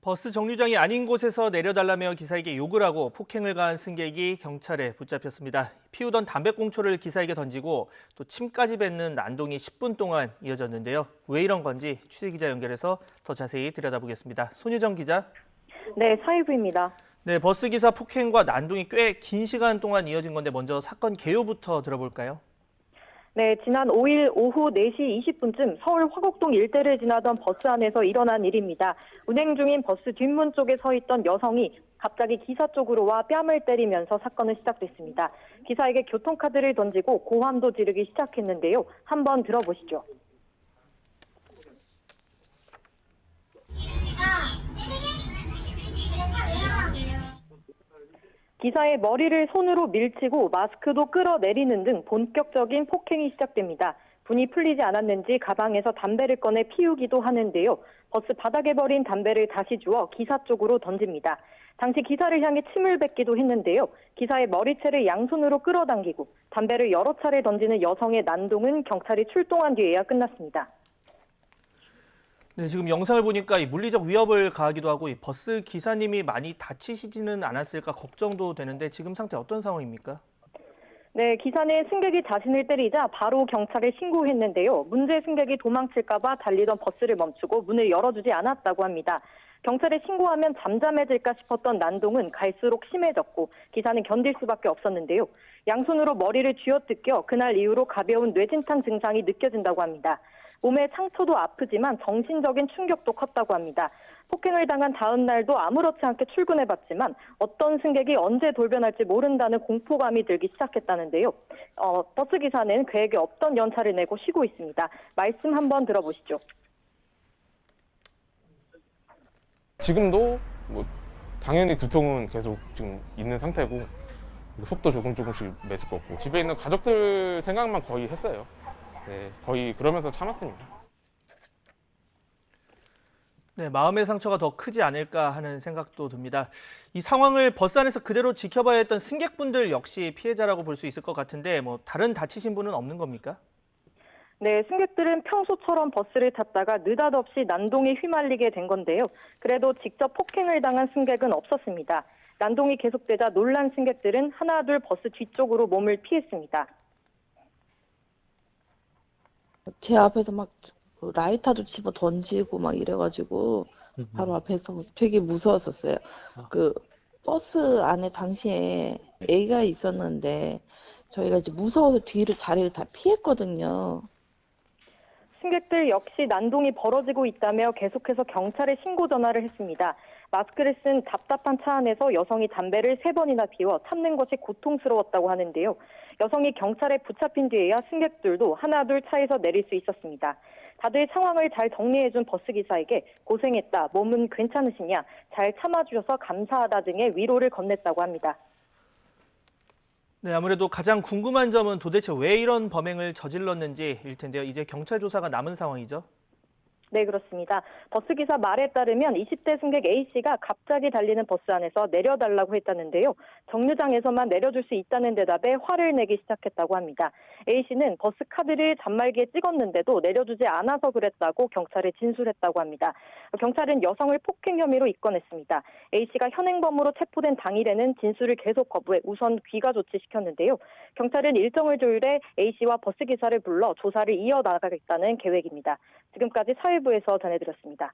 버스 정류장이 아닌 곳에서 내려달라며 기사에게 욕을 하고 폭행을 가한 승객이 경찰에 붙잡혔습니다. 피우던 담배꽁초를 기사에게 던지고 또 침까지 뱉는 난동이 10분 동안 이어졌는데요. 왜 이런 건지 취재기자 연결해서 더 자세히 들여다보겠습니다. 손유정 기자. 네, 사회부입니다. 네, 버스기사 폭행과 난동이 꽤 긴 시간 동안 이어진 건데 먼저 사건 개요부터 들어볼까요? 네, 지난 5일 오후 4시 20분쯤 서울 화곡동 일대를 지나던 버스 안에서 일어난 일입니다. 운행 중인 버스 뒷문 쪽에 서 있던 여성이 갑자기 기사 쪽으로 와 뺨을 때리면서 사건은 시작됐습니다. 기사에게 교통카드를 던지고 고함도 지르기 시작했는데요. 한번 들어보시죠. 기사의 머리를 손으로 밀치고 마스크도 끌어내리는 등 본격적인 폭행이 시작됩니다. 분이 풀리지 않았는지 가방에서 담배를 꺼내 피우기도 하는데요. 버스 바닥에 버린 담배를 다시 주워 기사 쪽으로 던집니다. 당시 기사를 향해 침을 뱉기도 했는데요. 기사의 머리채를 양손으로 끌어당기고 담배를 여러 차례 던지는 여성의 난동은 경찰이 출동한 뒤에야 끝났습니다. 네, 지금 영상을 보니까 이 물리적 위협을 가하기도 하고 이 버스 기사님이 많이 다치시지는 않았을까 걱정도 되는데 지금 상태 어떤 상황입니까? 네, 기사는 승객이 자신을 때리자 바로 경찰에 신고했는데요. 문제 승객이 도망칠까 봐 달리던 버스를 멈추고 문을 열어주지 않았다고 합니다. 경찰에 신고하면 잠잠해질까 싶었던 난동은 갈수록 심해졌고 기사는 견딜 수밖에 없었는데요. 양손으로 머리를 쥐어뜯겨 그날 이후로 가벼운 뇌진탕 증상이 느껴진다고 합니다. 몸에 상처도 아프지만 정신적인 충격도 컸다고 합니다. 폭행을 당한 다음 날도 아무렇지 않게 출근해봤지만 어떤 승객이 언제 돌변할지 모른다는 공포감이 들기 시작했다는데요. 버스 기사는 그에게 없던 연차를 내고 쉬고 있습니다. 말씀 한번 들어보시죠. 지금도 당연히 두통은 계속 지금 있는 상태고 속도 조금씩 메스껍고 집에 있는 가족들 생각만 거의 했어요. 네, 거의 그러면서 참았습니다. 네, 마음의 상처가 더 크지 않을까 하는 생각도 듭니다. 이 상황을 버스 안에서 그대로 지켜봐야 했던 승객분들 역시 피해자라고 볼 수 있을 것 같은데 다른 다치신 분은 없는 겁니까? 네, 승객들은 평소처럼 버스를 탔다가 느닷없이 난동에 휘말리게 된 건데요. 그래도 직접 폭행을 당한 승객은 없었습니다. 난동이 계속되자 놀란 승객들은 하나둘 버스 뒤쪽으로 몸을 피했습니다. 제 앞에서 막 라이터도 집어 던지고 막 이래가지고 바로 앞에서 되게 무서웠었어요. 그 버스 안에 당시에 애가 있었는데 저희가 이제 무서워서 뒤로 자리를 다 피했거든요. 승객들 역시 난동이 벌어지고 있다며 계속해서 경찰에 신고 전화를 했습니다. 마스크를 쓴 답답한 차 안에서 여성이 담배를 3번이나 피워 참는 것이 고통스러웠다고 하는데요. 여성이 경찰에 붙잡힌 뒤에야 승객들도 하나둘 차에서 내릴 수 있었습니다. 다들 상황을 잘 정리해준 버스기사에게 고생했다, 몸은 괜찮으시냐, 잘 참아주셔서 감사하다 등의 위로를 건넸다고 합니다. 네, 아무래도 가장 궁금한 점은 도대체 왜 이런 범행을 저질렀는지일 텐데요. 이제 경찰 조사가 남은 상황이죠. 네, 그렇습니다. 버스기사 말에 따르면 20대 승객 A씨가 갑자기 달리는 버스 안에서 내려달라고 했다는데요. 정류장에서만 내려줄 수 있다는 대답에 화를 내기 시작했다고 합니다. A씨는 버스 카드를 잔말기에 찍었는데도 내려주지 않아서 그랬다고 경찰에 진술했다고 합니다. 경찰은 여성을 폭행 혐의로 입건했습니다. A씨가 현행범으로 체포된 당일에는 진술을 계속 거부해 우선 귀가 조치시켰는데요. 경찰은 일정을 조율해 A씨와 버스기사를 불러 조사를 이어나가겠다는 계획입니다. 지금까지 사회부에서 전해드렸습니다.